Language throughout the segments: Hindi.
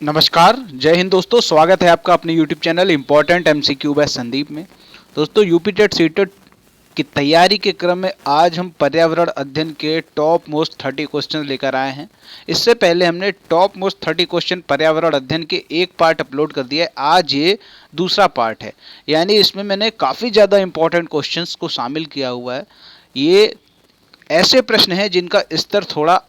नमस्कार, जय हिंद दोस्तों। स्वागत है आपका अपने YouTube channel important MCQ by Sandeep में। दोस्तों यूपी टेट सीटेट की तैयारी के क्रम में आज हम पर्यावरण अध्ययन के टॉप मोस्ट 30 क्वेश्चन लेकर आए हैं। इससे पहले हमने टॉप मोस्ट 30 क्वेश्चन पर्यावरण अध्ययन के एक पार्ट अपलोड कर दिया है। आज ये दूसरा पार्ट है, यानी इसमें मैंने काफ़ी ज़्यादा इंपॉर्टेंट क्वेश्चंस को शामिल किया हुआ है। ये ऐसे प्रश्न हैं जिनका स्तर थोड़ा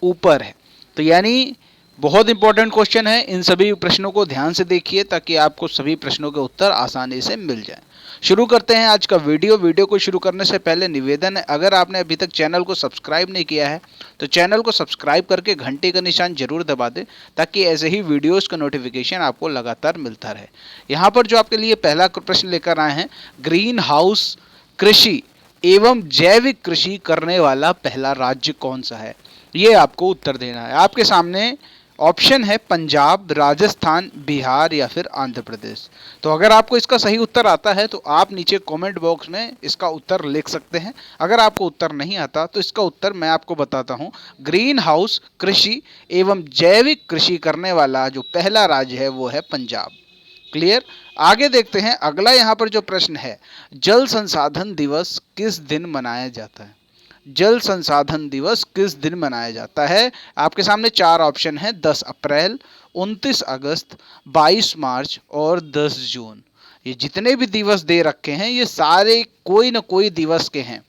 ऊपर है, तो यानी बहुत इंपॉर्टेंट क्वेश्चन है। इन सभी प्रश्नों को ध्यान से देखिए ताकि आपको सभी प्रश्नों के उत्तर आसानी से मिल जाएं। शुरू करते हैं आज का वीडियो को शुरू करने से पहले निवेदन है, अगर आपने अभी तक चैनल को सब्सक्राइब नहीं किया है तो चैनल को सब्सक्राइब करके घंटे का निशान जरूर दबा दें ताकि ऐसे ही वीडियोस का नोटिफिकेशन आपको लगातार मिलता रहे। यहाँ पर जो आपके लिए पहला प्रश्न लेकर आए हैं, ग्रीन हाउस कृषि एवं जैविक कृषि करने वाला पहला राज्य कौन सा है, ये आपको उत्तर देना है। आपके सामने ऑप्शन है पंजाब, राजस्थान, बिहार या फिर आंध्र प्रदेश। तो अगर आपको इसका सही उत्तर आता है तो आप नीचे कमेंट बॉक्स में इसका उत्तर लिख सकते हैं। अगर आपको उत्तर नहीं आता तो इसका उत्तर मैं आपको बताता हूँ। ग्रीन हाउस कृषि एवं जैविक कृषि करने वाला जो पहला राज्य है वो है पंजाब। क्लियर। आगे देखते हैं अगला। यहाँ पर जो प्रश्न है, जल संसाधन दिवस किस दिन मनाया जाता है? जल संसाधन दिवस किस दिन मनाया जाता है? आपके सामने चार ऑप्शन है, 10 अप्रैल, 29 अगस्त, 22 मार्च और 10 जून। ये जितने भी दिवस दे रखे हैं ये सारे कोई ना कोई दिवस के हैं।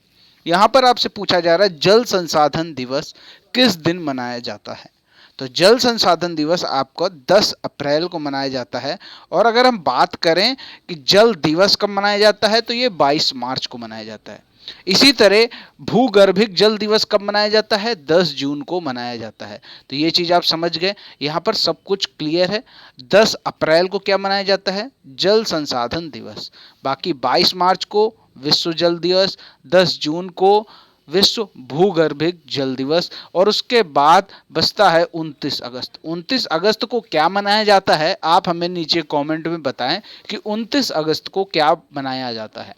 यहाँ पर आपसे पूछा जा रहा है जल संसाधन दिवस किस दिन मनाया जाता है। तो जल संसाधन दिवस आपको 10 अप्रैल को मनाया जाता है। और अगर हम बात करें कि जल दिवस कब मनाया जाता है तो ये 22 मार्च को मनाया जाता है। इसी तरह भूगर्भिक जल दिवस कब मनाया जाता है? 10 जून को मनाया जाता है। तो ये चीज़ आप समझ गए, यहाँ पर सब कुछ क्लियर है। 10 अप्रैल को क्या मनाया जाता है? जल संसाधन दिवस। बाकी 22 मार्च को विश्व जल दिवस, 10 जून को विश्व भूगर्भिक जल दिवस, और उसके बाद बचता है 29 अगस्त। 29 अगस्त को क्या मनाया जाता है? आप हमें नीचे कमेंट में बताएं कि 29 अगस्त को क्या मनाया जाता है।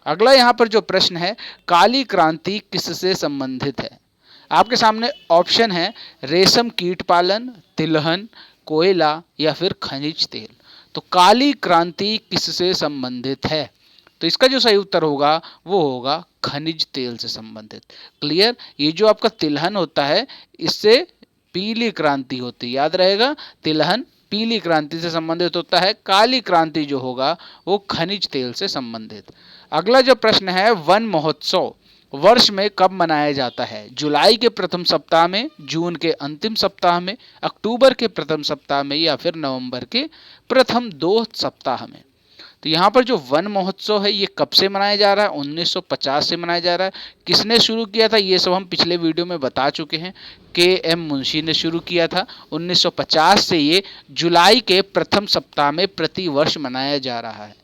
अगला यहाँ पर जो प्रश्न है, काली क्रांति किससे संबंधित है? आपके सामने ऑप्शन है रेशम कीट पालन, तिलहन, कोयला या फिर खनिज तेल। तो काली क्रांति किससे संबंधित है? तो इसका जो सही उत्तर होगा वो होगा खनिज तेल से संबंधित। क्लियर। ये जो आपका तिलहन होता है इससे पीली क्रांति होती है, याद रहेगा, तिलहन पीली क्रांति से संबंधित होता है। काली क्रांति जो होगा वो खनिज तेल से संबंधित। अगला जो प्रश्न है, वन महोत्सव वर्ष में कब मनाया जाता है? जुलाई के प्रथम सप्ताह में, जून के अंतिम सप्ताह में, अक्टूबर के प्रथम सप्ताह में या फिर नवंबर के प्रथम 2 सप्ताह में। तो यहाँ पर जो वन महोत्सव है ये कब से मनाया जा रहा है? 1950 से मनाया जा रहा है। किसने शुरू किया था ये सब हम पिछले वीडियो में बता चुके हैं। KM मुंशी ने शुरू किया था। 1950 से ये जुलाई के प्रथम सप्ताह में प्रति वर्ष मनाया जा रहा है।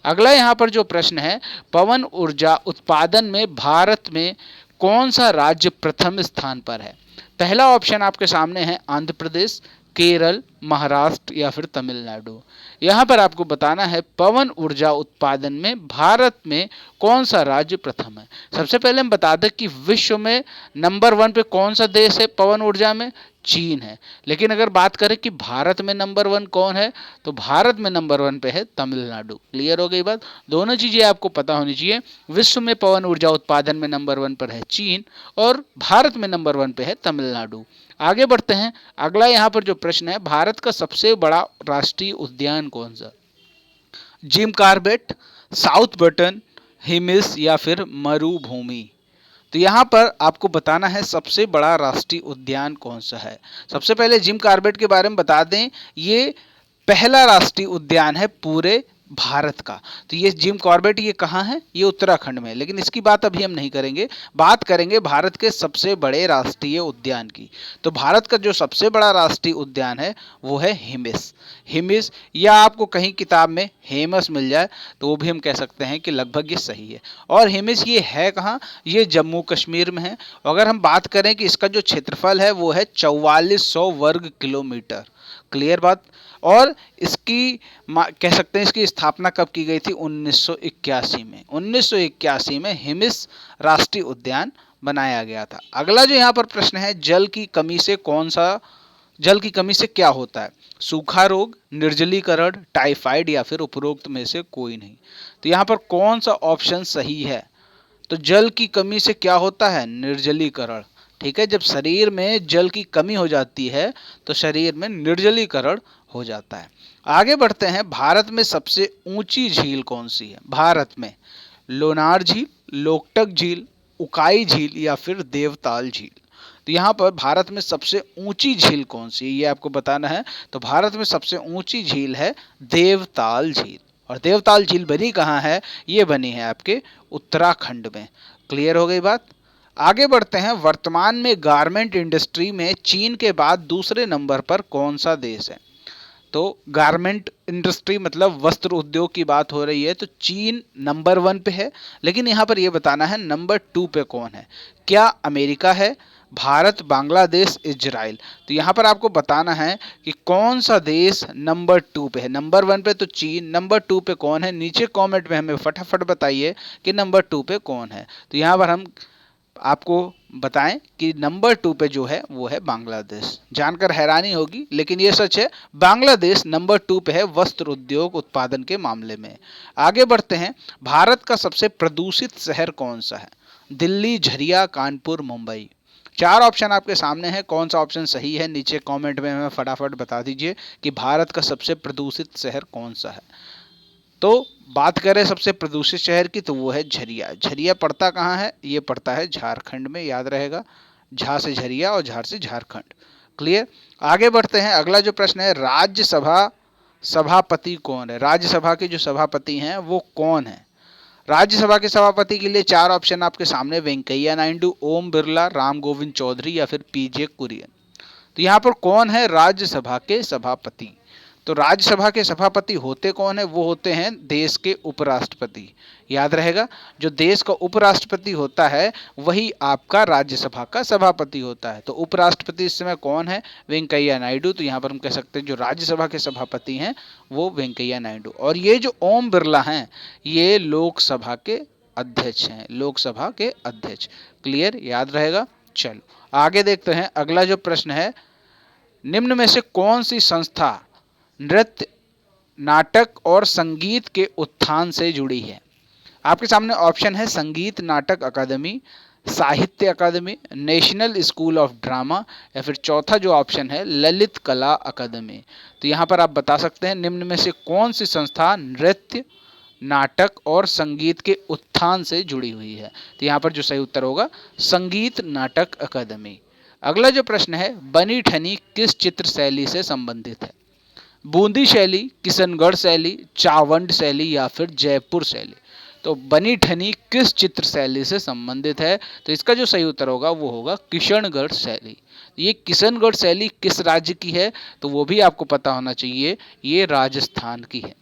अगला यहाँ पर जो प्रश्न है, पवन ऊर्जा उत्पादन में भारत में कौन सा राज्य प्रथम स्थान पर है? पहला ऑप्शन आपके सामने है आंध्र प्रदेश, केरल, महाराष्ट्र या फिर तमिलनाडु। यहाँ पर आपको बताना है पवन ऊर्जा उत्पादन में भारत में कौन सा राज्य प्रथम है। सबसे पहले हम बता दें कि विश्व में नंबर 1 पे कौन सा देश है पवन ऊर्जा में? चीन है। लेकिन अगर बात करें कि भारत में नंबर 1 कौन है, तो भारत में नंबर 1 पे है तमिलनाडु। क्लियर हो गई बात। दोनों चीजें आपको पता होनी चाहिए। विश्व में पवन ऊर्जा उत्पादन में नंबर 1 पर है चीन और भारत में नंबर 1 पे है तमिलनाडु। आगे बढ़ते हैं। अगला यहाँ पर जो प्रश्न है, भारत का सबसे बड़ा राष्ट्रीय उद्यान कौन सा? Jim Corbett, south button, Hemis या फिर मरुभूमि। तो यहाँ पर आपको बताना है सबसे बड़ा राष्ट्रीय उद्यान कौन सा है। सबसे पहले जिम कॉर्बेट के बारे में बता दें, ये पहला राष्ट्रीय उद्यान है पूरे भारत का। तो ये जिम कॉर्बेट ये कहाँ है? ये उत्तराखंड में है, लेकिन इसकी बात अभी हम नहीं करेंगे। बात करेंगे भारत के सबसे बड़े राष्ट्रीय उद्यान की। तो भारत का जो सबसे बड़ा राष्ट्रीय उद्यान है वो है हिमिस। हिमिस, या आपको कहीं किताब में हेमस मिल जाए तो वो भी हम कह सकते हैं कि लगभग ये सही है। और हिमिस ये है कहाँ? ये जम्मू कश्मीर में है। अगर हम बात करें कि इसका जो क्षेत्रफल है वो है 4400 वर्ग किलोमीटर। क्लियर बात। और इसकी कह सकते हैं इसकी स्थापना कब की गई थी? 1981 में। 1981 में हिमिस राष्ट्रीय उद्यान बनाया गया था। अगला जो यहाँ पर प्रश्न है, जल की कमी से कौन सा जल की कमी से क्या होता है? सूखा रोग, निर्जलीकरण, टाइफाइड या फिर उपरोक्त में से कोई नहीं। तो यहाँ पर कौन सा ऑप्शन सही है? तो जल की कमी से क्या होता है? निर्जलीकरण। ठीक है, जब शरीर में जल की कमी हो जाती है तो शरीर में निर्जलीकरण हो जाता है। आगे बढ़ते हैं, भारत में सबसे ऊंची झील कौन सी है? भारत में लोनार झील, लोकटक झील, उकाई झील या फिर देवताल झील। तो यहाँ पर भारत में सबसे ऊंची झील कौन सी है ये आपको बताना है। तो भारत में सबसे ऊंची झील है देवताल झील। और देवताल झील बनी कहाँ है? ये बनी है आपके उत्तराखंड में। क्लियर हो गई बात? आगे बढ़ते हैं, वर्तमान में गारमेंट इंडस्ट्री में चीन के बाद दूसरे नंबर पर कौन सा देश है? तो गारमेंट इंडस्ट्री मतलब वस्त्र उद्योग की बात हो रही है, तो चीन नंबर 1 पे है। लेकिन यहाँ पर यह बताना है नंबर 2 पे कौन है? क्या अमेरिका है, भारत, बांग्लादेश, इजराइल? तो यहाँ पर आपको बताना है कि कौन सा देश नंबर 2 पे है। नंबर 1 पे तो चीन, नंबर 2 पे कौन है? नीचे कमेंट में हमें फटाफट बताइए कि नंबर 2 पे कौन है। तो यहाँ पर हम आपको बताएं कि नंबर 2 पे जो है वो है बांग्लादेश। जानकर हैरानी होगी लेकिन ये सच है, बांग्लादेश नंबर 2 पे है वस्त्र उद्योग उत्पादन के मामले में। आगे बढ़ते हैं, भारत का सबसे प्रदूषित शहर कौन सा है? दिल्ली, झरिया, कानपुर, मुंबई। 4 ऑप्शन आपके सामने है, कौन सा ऑप्शन सही है नीचे कमेंट में हमें फटाफट बता दीजिए कि भारत का सबसे प्रदूषित शहर कौन सा है। तो बात करें सबसे प्रदूषित शहर की तो वो है झरिया। झरिया पड़ता कहाँ है? ये पड़ता है झारखंड में, याद रहेगा, झा से झरिया और झार से झारखंड। क्लियर? आगे बढ़ते हैं, अगला जो प्रश्न है, राज्यसभा सभापति कौन है? राज्यसभा के जो सभापति हैं वो कौन है? राज्यसभा के सभापति के लिए 4 ऑप्शन आपके सामने, वेंकैया नायडू, ओम बिरला, राम गोविंद चौधरी या फिर पीजे कुरियन। तो यहाँ पर कौन है राज्यसभा के सभापति? तो राज्यसभा के सभापति होते कौन है? वो होते हैं देश के उपराष्ट्रपति। याद रहेगा, जो देश का उपराष्ट्रपति होता है वही आपका राज्यसभा का सभापति होता है। तो उपराष्ट्रपति इस समय कौन है? वेंकैया नायडू। तो यहाँ पर हम कह सकते हैं जो राज्यसभा के सभापति हैं वो वेंकैया नायडू। और ये जो ओम बिरला हैं ये लोकसभा के अध्यक्ष हैं, लोकसभा के अध्यक्ष। क्लियर? याद रहेगा। चलो आगे देखते हैं, अगला जो प्रश्न है, निम्न में से कौन सी संस्था नृत्य, नाटक और संगीत के उत्थान से जुड़ी है? आपके सामने ऑप्शन है, संगीत नाटक अकादमी, साहित्य अकादमी, नेशनल स्कूल ऑफ ड्रामा या फिर चौथा जो ऑप्शन है ललित कला अकादमी। तो यहाँ पर आप बता सकते हैं निम्न में से कौन सी संस्था नृत्य, नाटक और संगीत के उत्थान से जुड़ी हुई है। तो यहाँ पर जो सही उत्तर होगा संगीत नाटक अकादमी। अगला जो प्रश्न है, बनी ठनी किस चित्र शैली से संबंधित है? बूंदी शैली, किशनगढ़ शैली, चावंड शैली या फिर जयपुर शैली। तो बनी ठनी किस चित्र शैली से संबंधित है? तो इसका जो सही उत्तर होगा वो होगा किशनगढ़ शैली। ये किशनगढ़ शैली किस राज्य की है? तो वो भी आपको पता होना चाहिए, ये राजस्थान की है।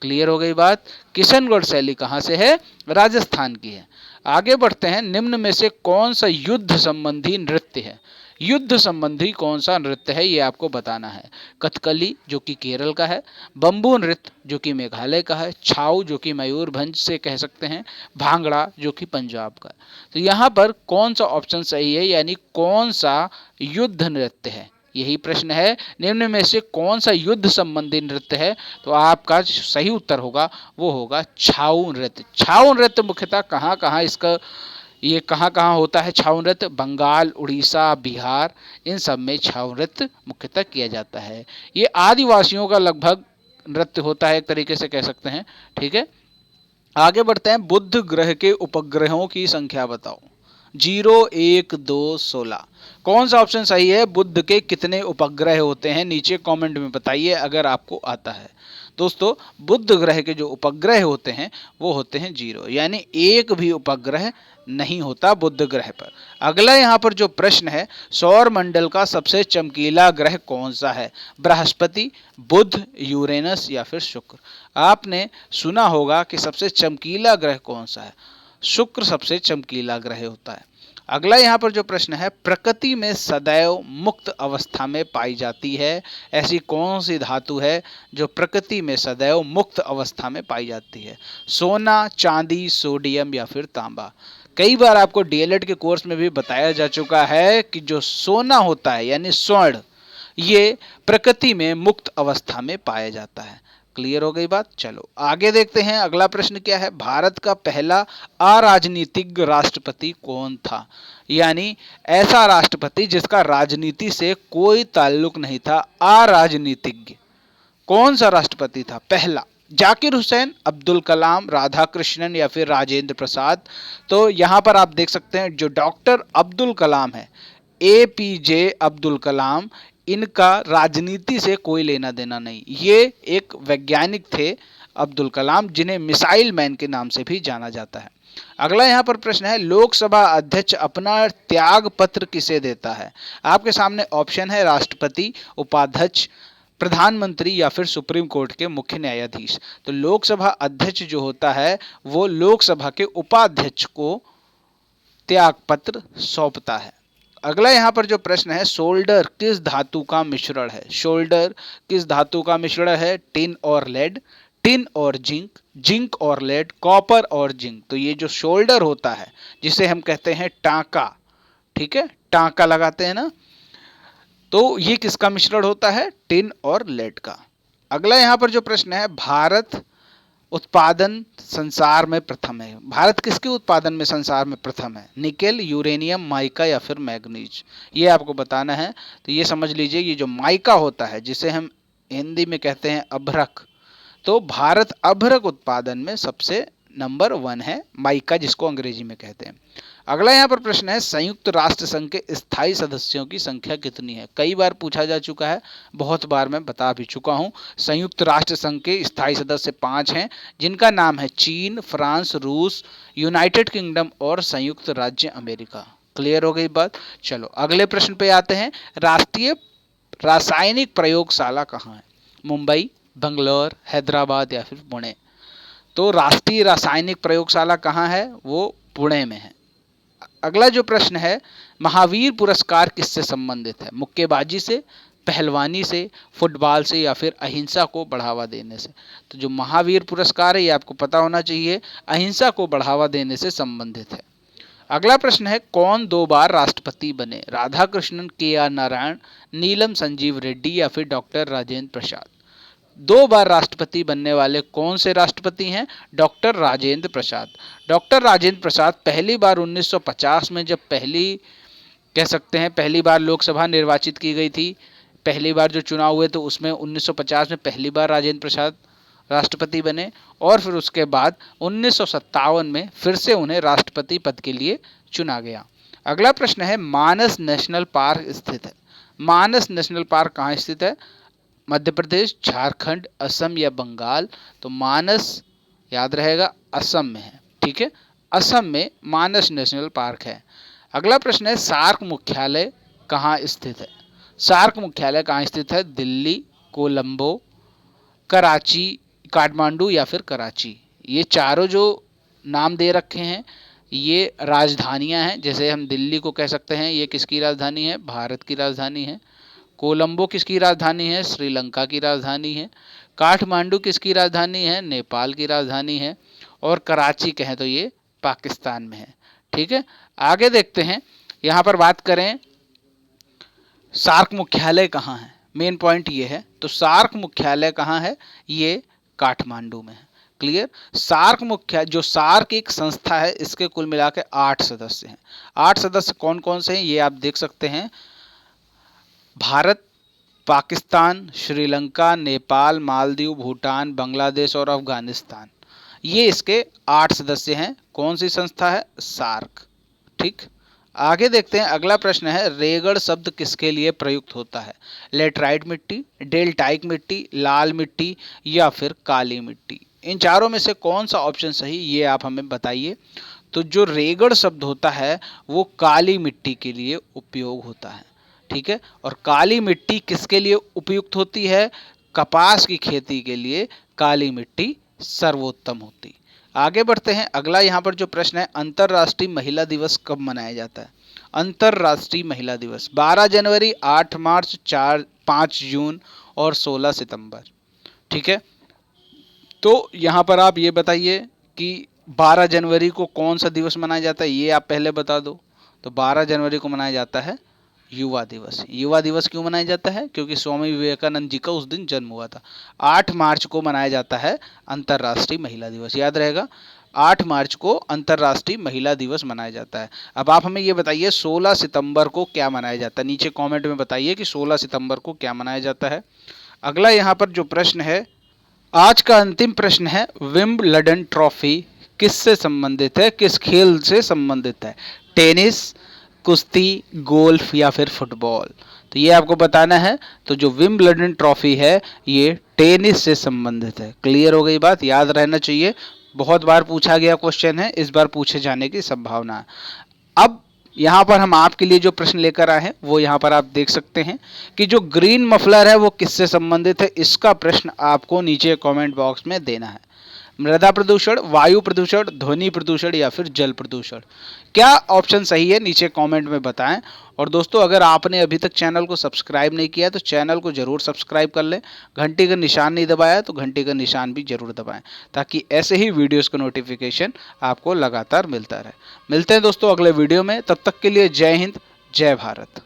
क्लियर हो गई बात? किशनगढ़ शैली कहाँ से है? राजस्थान की है। आगे बढ़ते हैं, निम्न में से कौन सा युद्ध संबंधी नृत्य है? युद्ध संबंधी कौन सा नृत्य है ये आपको बताना है। कथकली जो कि केरल का है, बम्बू नृत्य जो कि मेघालय का है, छाऊ जो कि मयूरभंज से कह सकते हैं, भांगड़ा जो कि पंजाब का। तो यहाँ पर कौन सा ऑप्शन सही है, यानी कौन सा युद्ध नृत्य है, यही प्रश्न है। निम्न में से कौन सा युद्ध संबंधी नृत्य है? तो आपका सही उत्तर होगा वो होगा छाऊ नृत्य। छाऊ नृत्य मुख्यतः कहाँ कहाँ इसका ये कहाँ कहाँ होता है छाऊ नृत्य? बंगाल, उड़ीसा, बिहार, इन सब में छाऊ नृत्य मुख्यतः किया जाता है। ये आदिवासियों का लगभग नृत्य होता है, एक तरीके से कह सकते हैं। ठीक है, आगे बढ़ते हैं, बुध ग्रह के उपग्रहों की संख्या बताओ। 0, 1, 2, 16। कौन सा ऑप्शन सही है? बुध के कितने उपग्रह होते हैं नीचे कमेंट में बताइए अगर आपको आता है। दोस्तों बुध ग्रह के जो उपग्रह होते हैं वो होते हैं 0, यानी एक भी उपग्रह नहीं होता बुध ग्रह पर। अगला यहाँ पर जो प्रश्न है, सौर मंडल का सबसे चमकीला ग्रह कौन सा है? बृहस्पति, बुध, यूरेनस या फिर शुक्र। आपने सुना होगा कि सबसे चमकीला ग्रह कौन सा है? शुक्र सबसे चमकीला ग्रह होता है। अगला यहाँ पर जो प्रश्न है, प्रकृति में सदैव मुक्त अवस्था में पाई जाती है, ऐसी कौन सी धातु है जो प्रकृति में सदैव मुक्त अवस्था में पाई जाती है? सोना, चांदी, सोडियम या फिर तांबा। कई बार आपको डीएलएड के कोर्स में भी बताया जा चुका है कि जो सोना होता है यानी स्वर्ण, ये प्रकृति में मुक्त अवस्था में पाया जाता है। क्लियर हो गई बात। चलो आगे देखते हैं, अगला प्रश्न क्या है, भारत का पहला अराजनीतिक राष्ट्रपति कौन था? यानी ऐसा राष्ट्रपति जिसका राजनीति से कोई ताल्लुक नहीं था, अराजनीतिज्ञ। कौन सा राष्ट्रपति था पहला? जाकिर हुसैन, अब्दुल कलाम, राधा कृष्णन या फिर राजेंद्र प्रसाद। तो यहां पर आप देख सकते हैं जो डॉक्टर अब्दुल कलाम है, एपीजे अब्दुल कलाम, इनका राजनीति से कोई लेना देना नहीं। ये एक वैज्ञानिक थे अब्दुल कलाम, जिन्हें मिसाइल मैन के नाम से भी जाना जाता है। अगला यहाँ पर प्रश्न है, लोकसभा अध्यक्ष अपना त्याग पत्र किसे देता है? आपके सामने ऑप्शन है राष्ट्रपति, उपाध्यक्ष, प्रधानमंत्री या फिर सुप्रीम कोर्ट के मुख्य न्यायाधीश। तो लोकसभा अध्यक्ष जो होता है वो लोकसभा के उपाध्यक्ष को त्याग पत्र सौंपता है। अगला यहाँ पर जो प्रश्न है, सोल्डर किस धातु का मिश्रण है? शोल्डर किस धातु का मिश्रण है? टिन और लेड, टिन और जिंक, जिंक और लेड, कॉपर और जिंक। तो ये जो शोल्डर होता है जिसे हम कहते हैं टांका, ठीक है, टांका लगाते हैं ना, तो ये किसका मिश्रण होता है? टिन और लेड का। अगला यहाँ पर जो प्रश्न है, भारत उत्पादन संसार में प्रथम है। भारत किसके उत्पादन में संसार में प्रथम है? निकेल, यूरेनियम, माइका या फिर मैग्नीज, ये आपको बताना है। तो ये समझ लीजिए, ये जो माइका होता है जिसे हम हिंदी में कहते हैं अभ्रक, तो भारत अभ्रक उत्पादन में सबसे नंबर 1 है, माइका जिसको अंग्रेजी में कहते हैं। अगला यहाँ पर प्रश्न है, संयुक्त राष्ट्र संघ के स्थायी सदस्यों की संख्या कितनी है? कई बार पूछा जा चुका है, बहुत बार मैं बता भी चुका हूँ। संयुक्त राष्ट्र संघ के स्थायी सदस्य 5 हैं, जिनका नाम है चीन, फ्रांस, रूस, यूनाइटेड किंगडम और संयुक्त राज्य अमेरिका। क्लियर हो गई बात। चलो अगले प्रश्न पे आते हैं, राष्ट्रीय रासायनिक प्रयोगशाला कहाँ है? मुंबई, बंगलौर, हैदराबाद या फिर पुणे। तो राष्ट्रीय रासायनिक प्रयोगशाला कहाँ है? वो पुणे में है। अगला जो प्रश्न है, महावीर पुरस्कार किससे संबंधित है? मुक्केबाजी से, पहलवानी से, फुटबॉल से या फिर अहिंसा को बढ़ावा देने से। तो जो महावीर पुरस्कार है ये आपको पता होना चाहिए, अहिंसा को बढ़ावा देने से संबंधित है। अगला प्रश्न है, कौन 2 बार राष्ट्रपति बने? राधा कृष्णन, के आर नारायण, नीलम संजीव रेड्डी या फिर डॉक्टर राजेंद्र प्रसाद। 2 बार राष्ट्रपति बनने वाले कौन से राष्ट्रपति हैं? डॉक्टर राजेंद्र प्रसाद। डॉक्टर राजेंद्र प्रसाद पहली बार 1950 में, जब पहली बार लोकसभा निर्वाचित की गई थी, पहली बार जो चुनाव हुए तो उसमें 1950 में पहली बार राजेंद्र प्रसाद राष्ट्रपति बने, और फिर उसके बाद 1957 में फिर से उन्हें राष्ट्रपति पद के लिए चुना गया। अगला प्रश्न है, मानस नेशनल पार्क स्थित है। मानस नेशनल पार्क कहाँ स्थित है? मध्य प्रदेश, झारखंड, असम या बंगाल। तो मानस याद रहेगा असम में है, ठीक है, असम में मानस नेशनल पार्क है। अगला प्रश्न है, सार्क मुख्यालय कहाँ स्थित है? सार्क मुख्यालय कहाँ स्थित है? दिल्ली, कोलंबो, कराची, काठमांडू या फिर कराची। ये चारों जो नाम दे रखे हैं ये राजधानियां हैं। जैसे हम दिल्ली को कह सकते हैं, ये किसकी राजधानी है? भारत की राजधानी है। कोलंबो किसकी राजधानी है? श्रीलंका की राजधानी है। काठमांडू किसकी राजधानी है? नेपाल की राजधानी है। और कराची कहें तो ये पाकिस्तान में है, ठीक है। आगे देखते हैं, यहाँ पर बात करें सार्क मुख्यालय कहाँ है, मेन पॉइंट ये है। तो सार्क मुख्यालय कहाँ है? ये काठमांडू में है। क्लियर। जो सार्क एक संस्था है, इसके कुल मिला के 8 सदस्य हैं। 8 सदस्य कौन कौन से हैं ये आप देख सकते हैं, भारत, पाकिस्तान, श्रीलंका, नेपाल, मालदीव, भूटान, बांग्लादेश और अफगानिस्तान। ये इसके 8 सदस्य हैं। कौन सी संस्था है? सार्क, ठीक। आगे देखते हैं, अगला प्रश्न है, रेगड़ शब्द किसके लिए प्रयुक्त होता है? लेटराइट मिट्टी, डेल्टाइक मिट्टी, लाल मिट्टी या फिर काली मिट्टी। इन चारों में से कौन सा ऑप्शन सही, ये आप हमें बताइए। तो जो रेगड़ शब्द होता है वो काली मिट्टी के लिए उपयोग होता है, ठीक है। और काली मिट्टी किसके लिए उपयुक्त होती है? कपास की खेती के लिए काली मिट्टी सर्वोत्तम होती। आगे बढ़ते हैं, अगला यहाँ पर जो प्रश्न है, अंतर्राष्ट्रीय महिला दिवस कब मनाया जाता है? अंतर्राष्ट्रीय महिला दिवस 12 जनवरी, 8 मार्च, 5 जून और 16 सितंबर, ठीक है। तो यहाँ पर आप ये बताइए कि 12 जनवरी को कौन सा दिवस मनाया जाता है, ये आप पहले बता दो। तो 12 जनवरी को मनाया जाता है युवा दिवस। युवा दिवस क्यों मनाया जाता है? क्योंकि स्वामी विवेकानंद जी का उस दिन जन्म हुआ था। 8 मार्च को मनाया जाता है अंतर्राष्ट्रीय महिला दिवस, याद रहेगा। 8 मार्च को अंतर्राष्ट्रीय महिला दिवस मनाया जाता है। अब आप हमें ये बताइए 16 सितंबर को क्या मनाया जाता है? नीचे कमेंट में बताइए कि 16 सितंबर को क्या मनाया जाता है। अगला यहाँ पर जो प्रश्न है, आज का अंतिम प्रश्न है, विंबलडन ट्रॉफी किससे संबंधित है, किस खेल से संबंधित है? टेनिस, कुश्ती, गोल्फ या फिर फुटबॉल? तो ये आपको बताना है। तो जो विंबलडन ट्रॉफी है ये टेनिस से संबंधित है। क्लियर हो गई बात? याद रहना चाहिए, बहुत बार पूछा गया क्वेश्चन है, इस बार पूछे जाने की संभावना है। अब यहाँ पर हम आपके लिए जो प्रश्न लेकर आए हैं वो यहाँ पर आप देख सकते हैं कि जो ग्रीन मफलर है वो किससे संबंधित है। इसका प्रश्न आपको नीचे कमेंट बॉक्स में देना है। मृदा प्रदूषण, वायु प्रदूषण, ध्वनि प्रदूषण या फिर जल प्रदूषण? क्या ऑप्शन सही है नीचे कमेंट में बताएं। और दोस्तों अगर आपने अभी तक चैनल को सब्सक्राइब नहीं किया तो चैनल को जरूर सब्सक्राइब कर लें। घंटी का निशान नहीं दबाया तो घंटी का निशान भी जरूर दबाएं, ताकि ऐसे ही वीडियोस का नोटिफिकेशन आपको लगातार मिलता रहे। मिलते हैं दोस्तों अगले वीडियो में, तब तक के लिए जय हिंद, जय भारत।